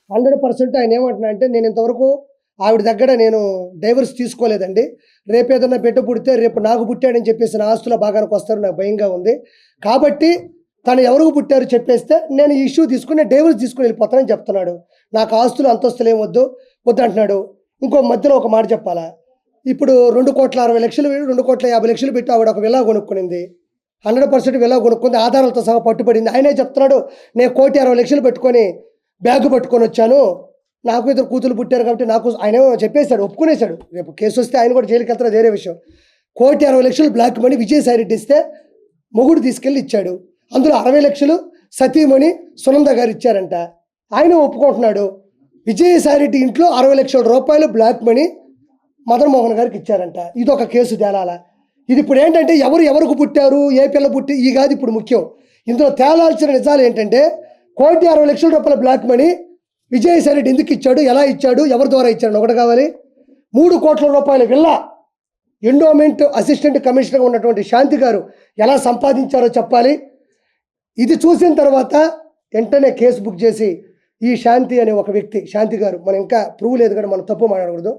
100% ఆయన ఏమంటున్నా అంటే, నేను ఇంతవరకు ఆవిడ దగ్గర నేను డైవర్స్ తీసుకోలేదండి. రేపేదన్నా బిడ్డ పుడితే రేపు నాకు పుట్టాడని చెప్పేసి నా ఆస్తుల భాగానికి వస్తారు నాకు భయంగా ఉంది. కాబట్టి తను ఎవరికి పుట్టారో చెప్పేస్తే నేను ఈ ఇష్యూ తీసుకొని డైవర్స్ తీసుకొని వెళ్ళిపోతానని చెప్తున్నాడు. నాకు ఆస్తులు అంతస్తులు ఏం వద్దంటున్నాడు. ఇంకో మధ్యలో ఒక మాట చెప్పాలా, ఇప్పుడు 2,60,00,000 2,50,00,000 పెట్టి ఆవిడ ఒక విల్లా కొనుక్కునింది. 100% విల్లా కొనుక్కుంది, ఆధారాలతో సహా పట్టుబడింది. ఆయనే చెప్తున్నాడు, నేను 1,60,00,000 పెట్టుకొని బ్యాగ్ పట్టుకొని వచ్చాను, నాకు ఇద్దరు కూతురు పుట్టారు కాబట్టి నాకు ఆయన చెప్పేశాడు, ఒప్పుకునేశాడు. రేపు కేసు వస్తే ఆయన కూడా జైలుకి వెళ్తారో వేరే విషయం. 1,60,00,000 బ్లాక్ మనీ విజయసాయి రెడ్డి ఇస్తే మొగుడు తీసుకెళ్ళి ఇచ్చాడు. అందులో 60,00,000 సతీమణి సునంద గారు ఇచ్చారంట. ఆయన ఒప్పుకుంటున్నాడు. విజయసాయి రెడ్డి ఇంట్లో 60,00,000 రూపాయలు బ్లాక్ మనీ మదన్ మోహన్ గారికి ఇచ్చారంట. ఇది ఒక కేసు తేలాల. ఇది ఇప్పుడు ఏంటంటే ఎవరికి పుట్టారు, ఏ పిల్ల పుట్టి ఈ కాదు ఇప్పుడు ముఖ్యం. ఇందులో తేలాల్సిన నిజాలు ఏంటంటే 1,60,00,000 రూపాయల బ్లాక్ మనీ విజయసాయి రెడ్డి ఎందుకు ఇచ్చాడు, ఎలా ఇచ్చాడు, ఎవరి ద్వారా ఇచ్చాడు ఒకటి కావాలి. 3 కోట్ల రూపాయల విల్లా ఎండోమెంట్ అసిస్టెంట్ కమిషనర్గా ఉన్నటువంటి శాంతి గారు ఎలా సంపాదించారో చెప్పాలి. ఇది చూసిన తర్వాత వెంటనే కేసు బుక్ చేసి ఈ శాంతి అనే ఒక వ్యక్తి, శాంతి గారు, మనం ఇంకా ప్రూవ్ లేదు కానీ మనం తప్పు మాట్లాడకూడదు,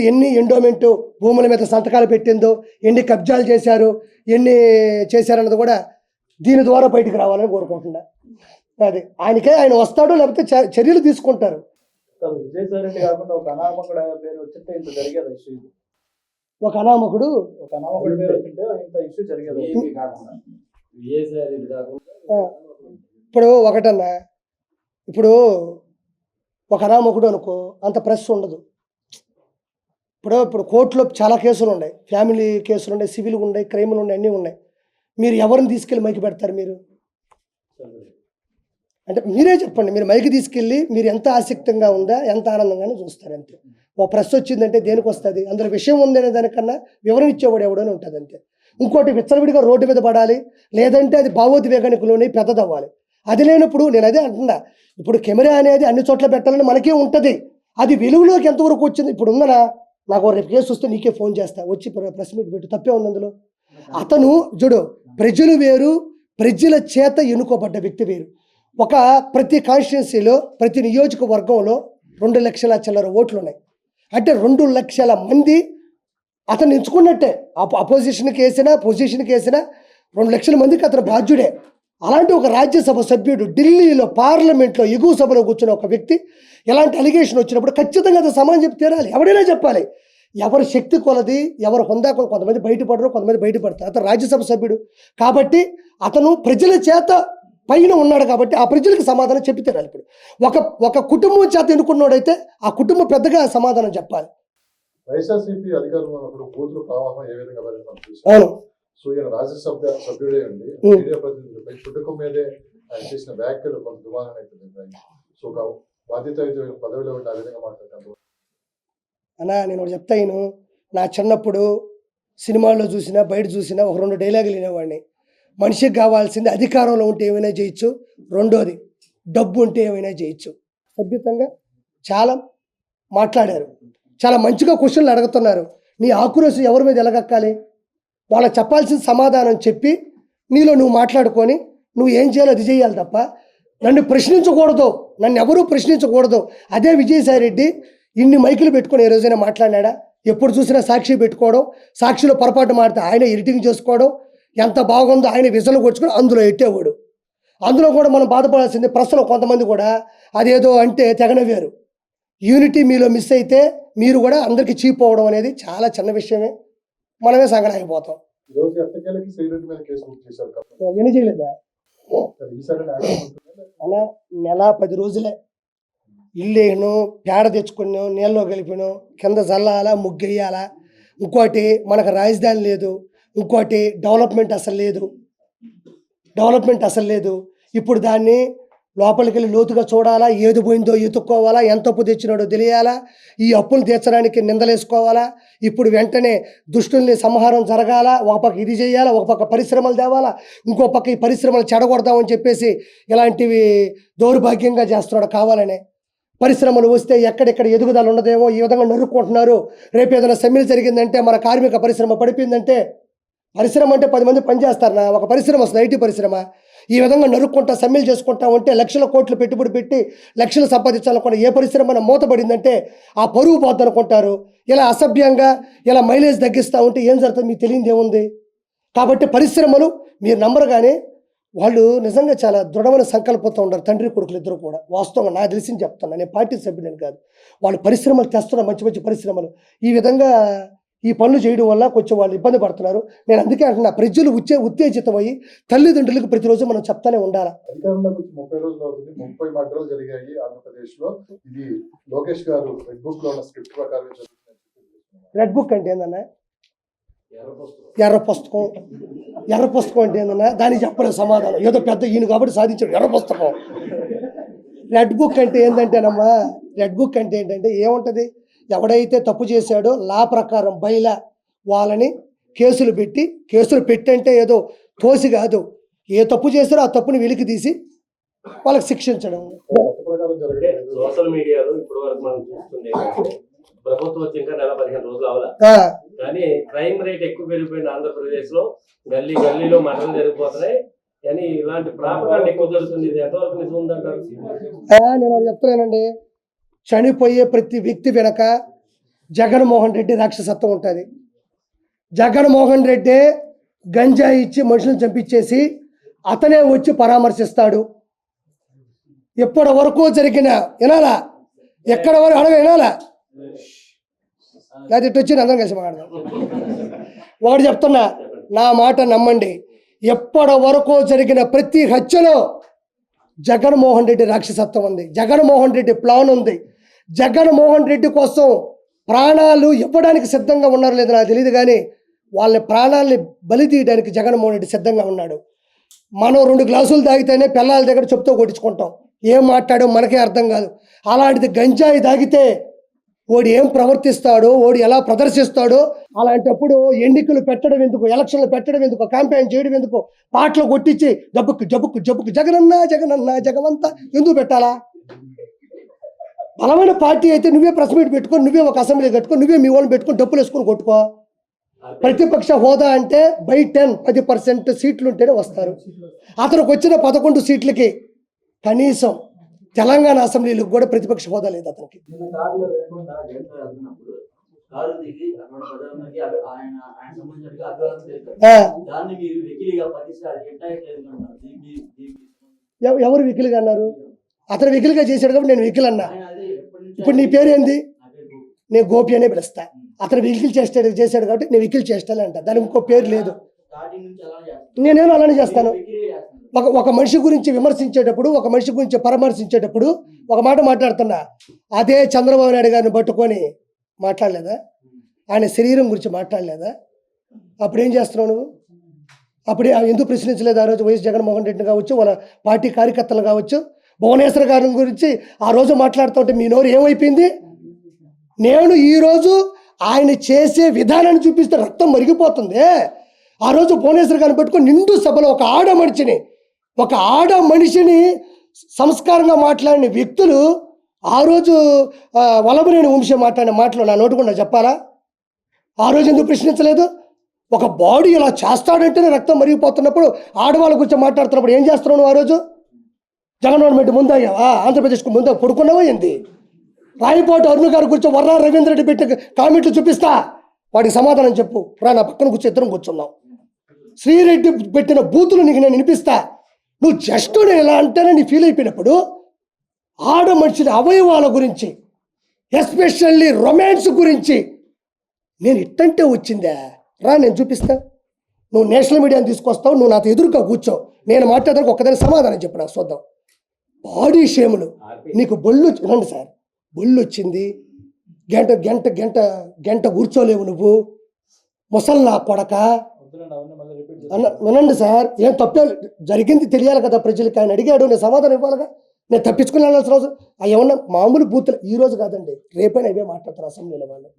ఎన్ని ఎండోమెంట్ భూముల మీద సంతకాలు పెట్టిందో, ఎన్ని కబ్జాలు చేశారు, ఎన్ని చేశారన్నది కూడా దీని ద్వారా బయటికి రావాలని కోరుకుంటున్నా. అది ఆయన వస్తాడు, లేకపోతే చర్యలు తీసుకుంటారు. విజయసాయి రెడ్డి కాకుండా ఒక అనామకుడు పేరు వచ్చింటే ఇంత జరిగేది ఇష్యూ. ఒక అనామకుడు పేరు వచ్చింటే ఇంత ఇష్యూ జరిగేది. ఇప్పుడు ఒకటన్నా, ఇప్పుడు ఒక అనామకుడు అనుకో అంత ప్రెస్ ఉండదు. ఇప్పుడు కోర్టులో చాలా కేసులు ఉన్నాయి, ఫ్యామిలీ కేసులు ఉన్నాయి, సివిల్ ఉన్నాయి, క్రైములు ఉన్నాయి, అన్నీ ఉన్నాయి. మీరు ఎవరిని తీసుకెళ్ళి మైకి పెడతారు? మీరు అంటే మీరే చెప్పండి. మీరు మైకి తీసుకెళ్ళి మీరు ఎంత ఆసక్తంగా ఉందా, ఎంత ఆనందంగానే చూస్తారు అంతే. ఓ ప్రెస్ వచ్చిందంటే దేనికి వస్తుంది? అందులో విషయం ఉందనే దానికన్నా వివరణ ఇచ్చేవాడు ఎవడని ఉంటుంది అంతే. ఇంకోటి విచ్చలవిడిగా రోడ్డు మీద పడాలి, లేదంటే అది భావోద్వేగానికులోని పెద్దదవ్వాలి. అది లేనప్పుడు నేను అదే అంటున్నా, ఇప్పుడు కెమెరా అనేది అన్ని చోట్ల పెట్టాలని మనకే ఉంటుంది. అది వెలుగులోకి ఎంతవరకు వచ్చింది? ఇప్పుడు ఉందనా, నాకు రేపు కేసు వస్తే నీకే ఫోన్ చేస్తా, వచ్చి ప్రెస్ మీట్ పెట్టు, తప్పే ఉంది అందులో. అతను చూడు, ప్రజలు వేరు, ప్రజల చేత ఎన్నుకోబడ్డ వ్యక్తి వేరు. ప్రతి కాన్స్టిట్యున్సీలో, ప్రతి నియోజకవర్గంలో 2 లక్షల చిల్లర ఓట్లు ఉన్నాయి. అంటే 2 లక్షల మంది అతను ఎంచుకున్నట్టే. అపోజిషన్కి వేసినా, పొజిషన్కి వేసినా 2 లక్షల మందికి అతను బాధ్యుడే. అలాంటి ఒక రాజ్యసభ సభ్యుడు ఢిల్లీలో పార్లమెంట్లో ఎగువ సభలో కూర్చున్న ఒక వ్యక్తి ఎలాంటి అలిగేషన్ వచ్చినప్పుడు ఖచ్చితంగా అది సమాధానం చెప్పి తీరాలి. ఎవడైనా చెప్పాలి. ఎవరి శక్తి కొలది, ఎవరు హొందా కొలది, కొంతమంది బయటపడరు, కొంతమంది బయటపడతారు. అతను రాజ్యసభ సభ్యుడు కాబట్టి అతను ప్రజల చేత పైన ఉన్నాడు కాబట్టి ఆ ప్రజలకు సమాధానం చెప్పి తీరాలి. ఇప్పుడు ఒక కుటుంబం చేత ఎన్నుకున్నాడైతే ఆ కుటుంబం పెద్దగా సమాధానం చెప్పాలి. వైఎస్ఆర్సీపీ అధికారంలో ఉన్నప్పుడు కూతురు ప్రవాహం ఏ విధంగా అవును. సో ఈయన రాజ్యసభ సభ్యుడే అండి, మీడియా ప్రతినిధులపై కుటుంబం మీదే ఆయన చేసిన వ్యాఖ్యలు కొంత దుమారం అవుతుంది. సో ఒక బాధ్యతాయుతమైన పదవిలో ఉండి ఆ విధంగా మాట్లాడతాను అన్నా. నేను ఒకటి చెప్తాను, నా చిన్నప్పుడు సినిమాల్లో చూసినా, బయట చూసినా ఒక 2 డైలాగులు వినేవాడిని. మనిషికి కావాల్సింది అధికారంలో ఉంటే ఏమైనా చేయొచ్చు, రెండోది డబ్బు ఉంటే ఏమైనా చేయొచ్చు. సభ్యతంగా చాలా మాట్లాడారు, చాలా మంచిగా క్వశ్చన్లు అడుగుతున్నారు. నీ ఆక్రోశం ఎవరి మీద ఎలగక్కాలి? వాళ్ళకి చెప్పాల్సిన సమాధానం చెప్పి నీలో నువ్వు మాట్లాడుకొని నువ్వు ఏం చేయాలో అది చేయాలి తప్ప నన్ను ప్రశ్నించకూడదు, నన్ను ఎవరూ ప్రశ్నించకూడదు. అదే విజయసాయి రెడ్డి ఇన్ని మైకులు పెట్టుకొని ఏ రోజైనా మాట్లాడాడా? ఎప్పుడు చూసినా సాక్షి పెట్టుకోవడం, సాక్షిలో పొరపాటు మాడితే ఆయన ఎడిటింగ్ చేసుకోవడం, ఎంత బాగుందో ఆయన విజలు కొట్టుకొని అందులో ఎట్టేవాడు. అందులో కూడా మనం బాధపడాల్సింది, ప్రెస్లో కొంతమంది కూడా అదేదో అంటే తెగనవేరు. యూనిటీ మీలో మిస్ అయితే మీరు కూడా అందరికీ చీప్ అవ్వడం అనేది చాలా చిన్న విషయమే. మనమే సంగనాగిపోతాం. ఎన్ని చేయలేదా అలా? నెల 10 రోజులే. ఇల్లేను, పేడ తెచ్చుకున్నాం, నీళ్ళలో కలిపినాం, కింద జల్లాలా, ముగ్గెయ్యాలా. ఇంకోటి మనకు రాజధాని లేదు, ఇంకోటి డెవలప్మెంట్ అసలు లేదు. ఇప్పుడు దాన్ని లోపలికి వెళ్ళి లోతుగా చూడాలా, ఏది పోయిందో ఎత్తుక్కోవాలా, ఎంత అప్పు తెచ్చినాడో తెలియాలా, ఈ అప్పులు తీర్చడానికి నిందలేసుకోవాలా. ఇప్పుడు వెంటనే దుష్టుల్ని సంహారం జరగాల, ఒక పక్క ఇది చేయాలా, ఒక పక్క పరిశ్రమలు తేవాలా, ఇంకో పక్క ఈ పరిశ్రమలు చెడగొడదామని చెప్పేసి ఇలాంటివి దౌర్భాగ్యంగా చేస్తున్నాడు కావాలనే. పరిశ్రమలు వస్తే ఎక్కడెక్కడ ఎదుగుదల ఉండదేమో ఈ విధంగా నరుక్కుంటున్నారు. రేపు ఏదైనా సమ్మెలు జరిగిందంటే, మన కార్మిక పరిశ్రమ పడిపోయిందంటే, పరిశ్రమ అంటే 10 మంది పనిచేస్తారనా? ఒక పరిశ్రమ వస్తుంది, ఐటీ పరిశ్రమ. ఈ విధంగా నరుక్కుంటా సమ్మెలు చేసుకుంటా ఉంటే లక్షల కోట్లు పెట్టుబడి పెట్టి లక్షలు సంపాదించాలనుకున్న ఏ పరిశ్రమ మూతపడిందంటే ఆ పరువు పోద్ది అనుకుంటారు. ఇలా అసభ్యంగా ఇలా మైలేజ్ తగ్గిస్తూ ఉంటే ఏం జరుగుతుంది మీకు తెలియదు ఏముంది. కాబట్టి పరిశ్రమలు మీరు నమ్మరు కానీ వాళ్ళు నిజంగా చాలా దృఢమైన సంకల్పంతో ఉన్నారు, తండ్రి కొడుకులు ఇద్దరు కూడా. వాస్తవంగా నాకు తెలిసింది చెప్తున్నాను, నేను పార్టీ సభ్యుని కాదు. వాళ్ళు పరిశ్రమలు తెస్తున్నారు, మంచి మంచి పరిశ్రమలు. ఈ విధంగా ఈ పనులు చేయడం వల్ల కొంచెం వాళ్ళు ఇబ్బంది పడుతున్నారు. నేను అందుకే అంటున్నా, ప్రజలు ఉత్తేజితమయ్యి తల్లిదండ్రులకు ప్రతిరోజు మనం చెప్తానే ఉండాలి. అధికారంలోకి వచ్చి 30 రోజులు అవుతుంది, 30 మర్డర్లు జరిగాయి ఆంధ్రప్రదేశ్ లో. ఇది లోకేష్ గారు రెడ్ బుక్ లో ఉన్న స్క్రిప్ట్ ప్రకారం జరుగుతుంది. రెడ్ బుక్ అంటే ఏందన్నా? ఎర్ర పుస్తకం. ఎర్ర పుస్తకం అంటే ఏందన్నా? దానికి చెప్పలేదు సమాధానం. ఏదో పెద్ద ఈయన కాబట్టి సాధించాడు ఎర్ర పుస్తకం. రెడ్ బుక్ అంటే ఏంటంటేనమ్మా, రెడ్ బుక్ అంటే ఏంటంటే ఏముంటుంది, ఎవడైతే తప్పు చేశాడో లా ప్రకారం బయలా వాళ్ళని కేసులు పెట్టంటే ఏదో తోసి కాదు, ఏ తప్పు చేస్తారో ఆ తప్పుని వెలికి తీసి వాళ్ళకి శిక్షించడం. సోషల్ మీడియాలో ఇప్పుడు వరకు మనం చూస్తుంది ప్రభుత్వం వచ్చి ఇంకా 15 రోజులు అవ్వాలి, కానీ క్రైమ్ రేట్ ఎక్కువ పెరిగిపోయింది ఆంధ్రప్రదేశ్ లో. గల్లీలో మరణం జరిగిపోతున్నాయి, కానీ ఇలాంటి ప్రాపగాండ ఎక్కువ జరుగుతుంది. ఇది ఎంతవరకు నిజం ఉందంటారు? నేను చెప్తున్నానండి, చనిపోయే ప్రతి వ్యక్తి వెనక జగన్మోహన్ రెడ్డి రాక్షసత్వం ఉంటుంది. జగన్మోహన్ రెడ్డి గంజాయి ఇచ్చి మనుషులను చంపించేసి అతనే వచ్చి పరామర్శిస్తాడు. ఎప్పటి వరకు జరిగిన వినాలా, ఎక్కడ వరకు అడగ వినాలా, అది ఇటు వచ్చి అందరం కలిసి మాట్లాడదాం. వాడు చెప్తున్నా, నా మాట నమ్మండి, ఎప్పటి వరకు జరిగిన ప్రతి హత్యలో జగన్మోహన్ రెడ్డి రాక్షసత్వం ఉంది, జగన్మోహన్ రెడ్డి ప్లాన్ ఉంది. జగన్మోహన్ రెడ్డి కోసం ప్రాణాలు ఇవ్వడానికి సిద్ధంగా ఉన్నారో లేదో నాకు తెలియదు, కానీ వాళ్ళ ప్రాణాలని బలి తీయడానికి జగన్మోహన్ రెడ్డి సిద్ధంగా ఉన్నాడు. మనం 2 గ్లాసులు తాగితేనే పిల్లల దగ్గర చెప్తూ కొట్టించుకుంటాం, ఏం మాట్లాడో మనకే అర్థం కాదు. అలాంటిది గంజాయి తాగితే ఓడి ఏం ప్రవర్తిస్తాడో, ఓడి ఎలా ప్రదర్శిస్తాడో. అలాంటప్పుడు ఎన్నికలు పెట్టడం ఎందుకు, ఎలక్షన్లు పెట్టడం ఎందుకు, క్యాంపెయిన్ చేయడం ఎందుకు, పాటలు కొట్టించి జబ్బుకు జబ్బుకు జబ్బుకు జగనన్నా జగనన్నా జగమంతా ఎందుకు పెట్టాలా? బలమైన పార్టీ అయితే నువ్వే ప్రెస్ మీట్ పెట్టుకొని, నువ్వే ఒక అసెంబ్లీ కట్టుకొని, నువ్వే మీ వాళ్ళని పెట్టుకొని డబ్బులు వేసుకొని కొట్టుకో. ప్రతిపక్ష హోదా అంటే బై 10% సీట్లు ఉంటేనే వస్తారు. అతనికి వచ్చిన 11 సీట్లకి కనీసం తెలంగాణ అసెంబ్లీలకు కూడా ప్రతిపక్ష హోదా లేదు అతనికి. ఎవరు వికిలిగా అన్నారు? అతను వికిలిగా చేశాడు కాబట్టి నేను వికిల్ అన్నా. ఇప్పుడు నీ పేరు ఏంది? నేను గోపి అనే పిలుస్తా. అతను వికిల్ చేశాడు కాబట్టి నేను వికిల్ చేస్తాను అంట, దానికి ఇంకో పేరు లేదు. నేనేమో అలానే చేస్తాను. ఒక మనిషి గురించి విమర్శించేటప్పుడు, ఒక మనిషి గురించి పరామర్శించేటప్పుడు ఒక మాట మాట్లాడుతున్నా, అదే చంద్రబాబు నాయుడు గారిని పట్టుకొని మాట్లాడలేదా? ఆయన శరీరం గురించి మాట్లాడలేదా? అప్పుడు ఏం చేస్తున్నావు నువ్వు? అప్పుడే ఎందుకు ప్రశ్నించలేదు? ఆ రోజు వైఎస్ జగన్మోహన్ రెడ్డి కావచ్చు, వాళ్ళ పార్టీ కార్యకర్తలు కావచ్చు, భువనేశ్వర గారి గురించి ఆ రోజు మాట్లాడుతుంటే మీ నోరు ఏమైపోయింది? నేను ఈరోజు ఆయన చేసే విధానాన్ని చూపిస్తే రక్తం మరిగిపోతుంది. ఆ రోజు భువనేశ్వర గారిని పెట్టుకొని నిండు సభలో ఒక ఆడ మనిషిని సంస్కారంగా మాట్లాడిన వ్యక్తులు ఆ రోజు వల్లభనేని వంశీ మాట్లాడిన మాటలు నా నోటుకుండా చెప్పాలా? ఆ రోజు ఎందుకు ప్రశ్నించలేదు? ఒక బాడీ ఇలా చేస్తాడంటేనే రక్తం మరిగిపోతున్నప్పుడు ఆడవాళ్ళ గురించి మాట్లాడుతున్నప్పుడు ఏం చేస్తున్నావు? ఆ రోజు జగన్మోహన్ రెడ్డి ముందాగావా? ఆంధ్రప్రదేశ్కు ముందా పడుకున్నావా ఏంది? రాయపాటి అరుణ్ గారి గురించి వర్రా రవీంద్ర రెడ్డి పెట్టిన కామెంట్లు చూపిస్తా, వాడికి సమాధానం చెప్పు. రా నా పక్కన కూర్చొని ఇద్దరం కూర్చున్నాం. శ్రీరెడ్డి పెట్టిన బూతులు నీకు నేను వినిపిస్తా. నువ్వు జస్ట్ నేను ఎలా అంటేనే నీ ఫీల్ అయిపోయినప్పుడు ఆడ మనుషుల అవయవాల గురించి, ఎస్పెషల్లీ రొమాన్స్ గురించి నేను ఇట్టంటే వచ్చిందా? రా నేను చూపిస్తా. నువ్వు నేషనల్ మీడియాని తీసుకొస్తావు, నువ్వు నాతో ఎదురుగా కూర్చో, నేను మాట్లాడడానికి ఒక్కదానికి సమాధానం చెప్పు. నాకు చూద్దాం. బాడీ షేములు నీకు రండి సార్, బొల్లు వచ్చింది, గంట గంట గంట గంట కూర్చోలేవు నువ్వు, ముసల్లా కొడక అన్న. వినండి సార్, ఏం తప్పే జరిగింది తెలియాలి కదా ప్రజలకి. ఆయన అడిగాడు, నేను సమాధానం ఇవ్వాలిగా. నేను తప్పించుకుని వెళ్ళాల్సిన అవసరం ఏమన్నా? మామూలు బూతులు ఈ రోజు కాదండి, రేపైనా ఇవే మాట్లాడతారు అసెంబ్లీలో వాళ్ళు.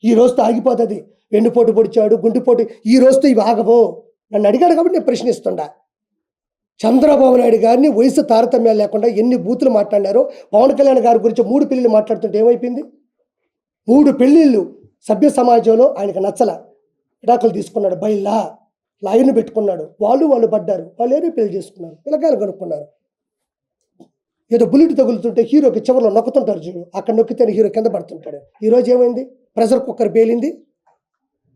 ఈ రోజుతో ఆగిపోతుంది. వెన్నుపోటు పొడిచాడు, గుండెపోటు, ఈ రోజుతో ఇవి ఆగవు. నన్ను అడిగాడు కాబట్టి నేను ప్రశ్నిస్తుండా. చంద్రబాబు నాయుడు గారిని వయసు తారతమ్యాలు లేకుండా ఎన్ని బూతులు మాట్లాడారో. పవన్ కళ్యాణ్ గారి గురించి 3 పెళ్ళిళ్ళు మాట్లాడుతుంటే ఏమైపోయింది? 3 పెళ్ళిళ్ళు సభ్య సమాజంలో ఆయనకు నచ్చల, విడాకులు తీసుకున్నాడు. బయలా లాయర్ని పెట్టుకున్నాడు, వాళ్ళు పడ్డారు, వాళ్ళు ఏదో పెళ్లి చేసుకున్నారు, పిల్లకాయలు కనుక్కున్నారు. ఏదో బుల్లెట్ తగులుతుంటే హీరోకి చివరిలో నొక్కుతుంటారు చూడు, అక్కడ నొక్కితే హీరో కింద పడుతుంటాడు. ఈరోజు ఏమైంది? ప్రెషర్ కుక్కర్ పేలింది,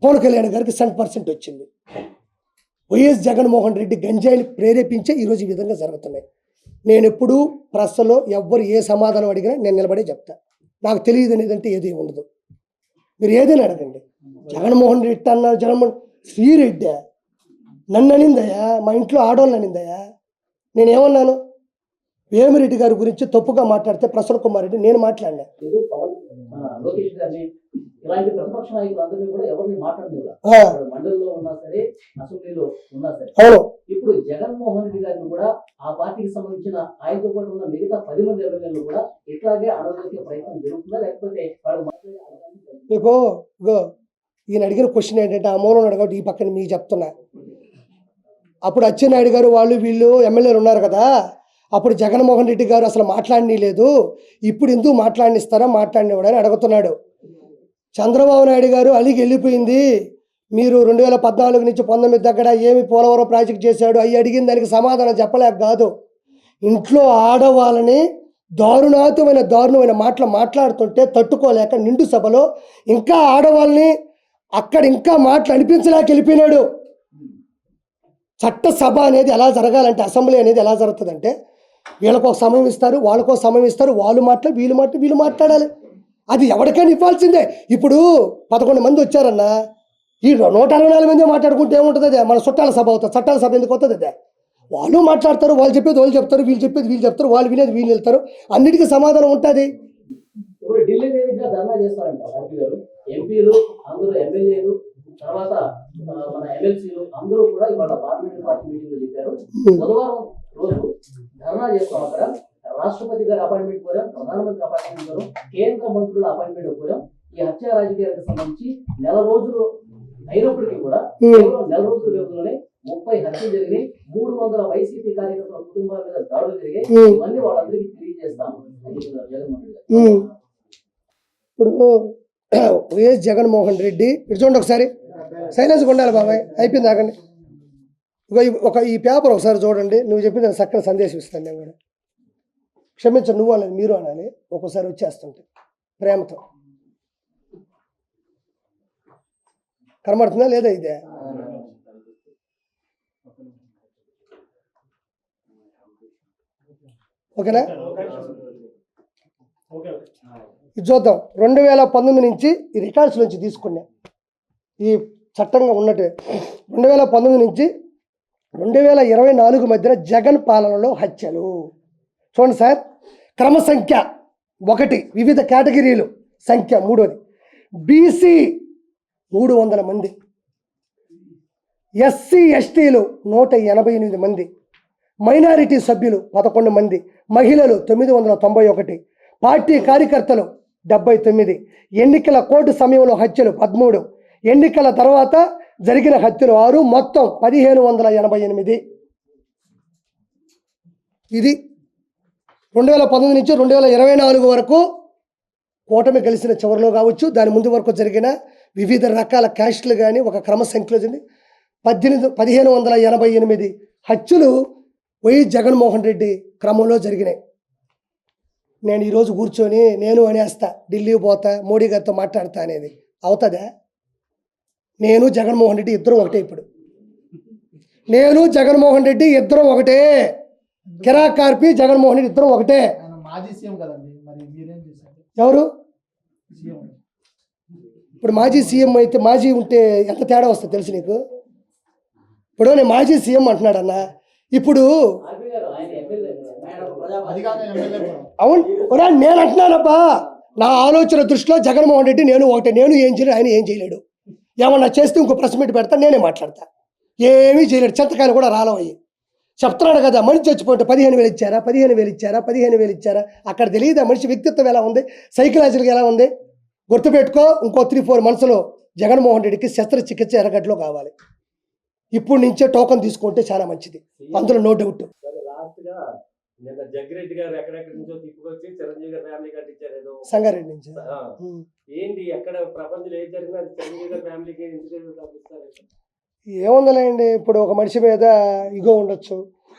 పవన్ కళ్యాణ్ గారికి 100% వచ్చింది. వైఎస్ జగన్మోహన్ రెడ్డి గంజాయిని ప్రేరేపించే ఈరోజు ఈ విధంగా జరుగుతున్నాయి. నేను ఎప్పుడూ ప్రెస్లో ఎవ్వరు ఏ సమాధానం అడిగినా నేను నిలబడే చెప్తా. నాకు తెలియదు అనేదంటే ఏది ఉండదు. మీరు ఏదైనా అడగండి. జగన్మోహన్ రెడ్డి అన్నారు, జగన్మోహన్ శ్రీరెడ్డి నన్ను అనిందయ్యా, మా ఇంట్లో ఆడవాళ్ళని అనిందయ్యా. నేనేమన్నాను? వేమిరెడ్డి గారి గురించి తప్పుగా మాట్లాడితే ప్రసన్న కుమార్ రెడ్డి నేను మాట్లాడినా. లోకేష్ గారిని ఇలాంటి ప్రతిపక్ష నాయకులందరినీ కూడా ఎవరిని మాట్లాడలేదు. మండలిలో ఉన్నా సరే, అసెంబ్లీలో ఉన్నా సరే. అవును. ఇప్పుడు జగన్మోహన్ రెడ్డి గారిని కూడా ఆ పార్టీకి సంబంధించిన ఆయనతో పాటు ఉన్న మిగతా 10 మంది ఎమ్మెల్యేలు కూడా ఇట్లాగే అడగలిగే ప్రయత్నం జరుగుతుందా, లేకపోతే వాళ్ళు మీకు ఈయన అడిగిన క్వశ్చన్ ఏంటంటే, ఆ మూలం అడగబట్టి ఈ పక్కన మీకు చెప్తున్నా. అప్పుడు అచ్చెన్నాయుడు గారు వాళ్ళు వీళ్ళు ఎమ్మెల్యేలు ఉన్నారు కదా, అప్పుడు జగన్మోహన్ రెడ్డి గారు అసలు మాట్లాడనీ లేదు, ఇప్పుడు ఎందుకు మాట్లాడినిస్తారా, మాట్లాడినవాడని అడుగుతున్నాడు. చంద్రబాబు నాయుడు గారు అలిగి వెళ్ళిపోయింది, మీరు 2014 నుంచి 19 దగ్గర ఏమి పోలవరం ప్రాజెక్ట్ చేశాడు అవి అడిగిన దానికి సమాధానం చెప్పలేక కాదు. ఇంట్లో ఆడవాళ్ళని దారుణమైన మాటలు మాట్లాడుతుంటే తట్టుకోలేక నిండు సభలో ఇంకా ఆడవాళ్ళని అక్కడ ఇంకా మాటలు అనిపించలేక వెళ్ళిపోయినాడు. చట్టసభ అనేది ఎలా జరగాలంటే, అసెంబ్లీ అనేది ఎలా జరుగుతుందంటే, వీళ్ళకు ఒక సమయం ఇస్తారు, వాళ్ళకు ఒక సమయం ఇస్తారు, వీళ్ళు మాట్లాడాలి. అది ఎవరికైనా ఇవ్వాల్సిందే. ఇప్పుడు 11 మంది వచ్చారన్నా, ఈ 164 మంది మాట్లాడుకుంటే ఏముంటుంది? అదే మన చుట్టాల సభ అవుతుంది. చట్టాల సభ ఎందుకు అవుతుంది? అదే వాళ్ళు మాట్లాడతారు, వాళ్ళు చెప్పేది వాళ్ళు చెప్తారు, వీళ్ళు చెప్పేది వీళ్ళు చెప్తారు, వాళ్ళు వినేది వీళ్ళు వెళ్తారు, అన్నిటికీ సమాధానం ఉంటుంది. ఇప్పుడు ఢిల్లీ వేదికగా ధర్నా చేస్తారంట పార్టీ గారు, ఎంపీలు అందరూ, ఎమ్మెల్యేలు, తర్వాత మన ఎమ్మెల్సీలు అందరూ కూడా ఇవాళ పార్లమెంట్ పార్టీ మీటింగ్ లో చెప్పారు, బుధవారం రోజు ధర్నా చేస్తాం. అక్కడ రాష్ట్రపతి గారి అపాయింట్మెంట్ కోరాం, ప్రధానమంత్రి అపాయింట్మెంట్ కోరాం, కేంద్ర మంత్రుల అపాయింట్మెంట్ కోరాం. ఈ హత్య రాజకీయాలకు సంబంధించి 4 రోజులు అయినప్పటికీ కూడా కేవలం 4 రోజుల వ్యవధిలోనే 30 హత్యలు జరిగినాయి, 300 వైసీపీ కార్యకర్తల కుటుంబాల మీద దాడులు జరిగాయి. ఇవన్నీ వాళ్ళందరికీ తెలియజేస్తాం అని చెప్తున్నారు జగన్మోహన్ రెడ్డి. ఇప్పుడు వైఎస్ జగన్మోహన్ రెడ్డి ఇటు చూడండి, ఒకసారి సైలెన్స్గా ఉండాలి బాబాయ్, అయిపోయింది ఆగండి. ఈ పేపర్ ఒకసారి చూడండి, నువ్వు చెప్పిన చక్కని సందేశం ఇస్తాను. నేను కూడా క్షమించండి, నువ్వు అనేది మీరు అనాలి, ఒక్కోసారి వచ్చేస్తుంటే ప్రేమతో. కనబడుతుందా లేదా? ఇదే ఓకేనా? ఇది చూద్దాం. 2019 నుంచి ఈ రికార్డ్స్ నుంచి తీసుకున్నా, ఈ చట్టంగా ఉన్నట్టు 2019 నుంచి 2024 మధ్యన జగన్ పాలనలో హత్యలు చూడండి సార్. క్రమ సంఖ్య 1, వివిధ కేటగిరీలు సంఖ్య 3, బీసీ 300 మంది, ఎస్సీ ఎస్టీలు 188 మంది, మైనారిటీ సభ్యులు 11 మంది, మహిళలు 991, పార్టీ కార్యకర్తలు 79, ఎన్నికల కోడ్ సమయంలో హత్యలు 13, ఎన్నికల తర్వాత జరిగిన హత్యలు 6, మొత్తం 1588. ఇది 2019 నుంచి 2024 వరకు కూటమి కలిసిన చివరిలో కావచ్చు, దాని ముందు వరకు జరిగిన వివిధ రకాల క్యాస్టులు కానీ ఒక క్రమ సంఖ్యలో జరిగింది. 1588 హత్యలు వైఎస్ జగన్మోహన్ రెడ్డి క్రమంలో జరిగినాయి. నేను ఈరోజు కూర్చొని నేను అనేస్తా, ఢిల్లీ పోతా, మోడీ గారితో మాట్లాడతా అనేది అవుతుందా? నేను జగన్మోహన్ రెడ్డి ఇద్దరం ఒకటే. ఇప్పుడు నేను జగన్మోహన్ రెడ్డి ఇద్దరం ఒకటే. కిరాక్ కార్పి జగన్మోహన్ రెడ్డి ఇద్దరం ఒకటే. మాజీ సీఎం కదండి, మరి మీరేం చేశారు? ఎవరు ఇప్పుడు మాజీ సీఎం అయితే, మాజీ ఉంటే ఎంత తేడా వస్తుంది తెలుసు నీకు? ఇప్పుడు నేను మాజీ సీఎం అంటున్నాడు అన్న. ఇప్పుడు అవును నేను అంటున్నానబ్బా, నా ఆలోచన దృష్టిలో జగన్మోహన్ రెడ్డి నేను ఒకటే. నేను ఏం చేయలేడు, ఆయన ఏం చేయలేడు. ఏమన్నా చేస్తే ఇంకో ప్రెస్ మీట్ పెడతా, నేనే మాట్లాడతా. ఏమీ చేయలేడు. చెత్తకాయలు కూడా రాలవయ్యి చెప్తున్నాడు కదా. మనిషి చచ్చిపోతే 15,000 ఇచ్చారా, 15,000 ఇచ్చారా, 15,000 ఇచ్చారా? అక్కడ తెలియదు ఆ మనిషి వ్యక్తిత్వం ఎలా ఉంది, సైకలాజికల్గా ఎలా ఉంది. గుర్తుపెట్టుకో, ఇంకో 3-4 మంత్స్లో జగన్మోహన్ రెడ్డికి శస్త్రచికిత్స ఎర్రగడ్డలో కావాలి. ఇప్పుడు నుంచే టోకన్ తీసుకుంటే చాలా మంచిది, అందులో నో డౌట్. నిన్న జగ్గిరెడ్డి గారు ఎక్కడెక్కడి నుంచో తిప్పుకొచ్చి చిరంజీవి గారి ఫ్యామిలీ కట్టించారు ఏదో సంగారెడ్డి నుంచి. ఏంటి ఎక్కడ ప్రపంచంలో ఏది జరిగినా చిరంజీవి గారి ఫ్యామిలీకి ఎందుకు పంపిస్తారు? ఏముందలేండి, ఇప్పుడు ఒక మనిషి మీద ఇగో ఉండొచ్చు.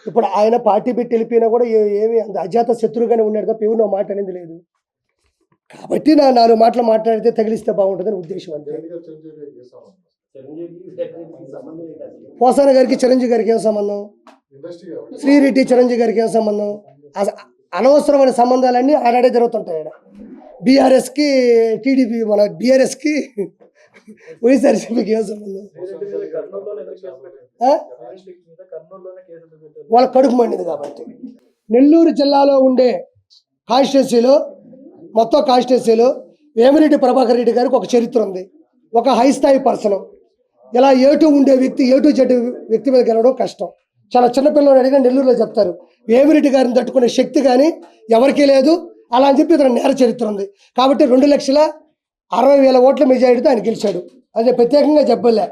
ఇప్పుడు ఆయన పార్టీ పెట్టి వెళ్ళిపోయినా కూడా ఏమి అంత అజాత శత్రువుగానే ఉన్నాడు తప్ప ఎవరు మాట అనేది లేదు. కాబట్టి నా 4 మాటలు మాట్లాడితే తగిలిస్తే బాగుంటుందని ఉద్దేశం అంతే. జగన్ గారు చిరంజీవి గారికి ఏ సంబంధం? చిరంజీవి సంబంధం ఏంటి? పోసాన గారికి చిరంజీవి గారికి ఏం సంబంధం? ఇండస్ట్రీ కాబట్టి శ్రీరెడ్డి చిరంజీవి గారికి ఏం సంబంధం? అనవసరమైన సంబంధాలన్నీ ఆడాడే జరుగుతుంటాయి. ఆడ బీఆర్ఎస్కి టీడీపీ, మన బీఆర్ఎస్కి వైఎస్ఆర్సీపీకి ఏం సంబంధం? కర్నూలులోనే కేసు పెట్టారు. ఆ? కర్నూలులోనే కేసులు పెట్టారు. వాళ్ళ కడుపు మండింది కాబట్టి. నెల్లూరు జిల్లాలో ఉండే కాన్స్టిట్యున్సీలో, మొత్తం కాన్స్టిట్యున్సీలో వేమిరెడ్డి ప్రభాకర్ రెడ్డి గారికి ఒక చరిత్ర ఉంది. ఒక హై స్థాయి పర్సన్. ఇలా ఏటూ ఉండే వ్యక్తి, ఏటూ జట్టు వ్యక్తి మీద గెలవడం కష్టం. చాలా చిన్నపిల్లలు అడిగినా నెల్లూరులో చెప్తారు, వేమిరెడ్డి గారిని తట్టుకునే శక్తి కానీ ఎవరికీ లేదు అలా అని చెప్పి ఇతను నేర చరిత్ర ఉంది. కాబట్టి 2,60,000 ఓట్ల మెజారిటీతో ఆయన గెలిచాడు. అది ప్రత్యేకంగా చెప్పలే.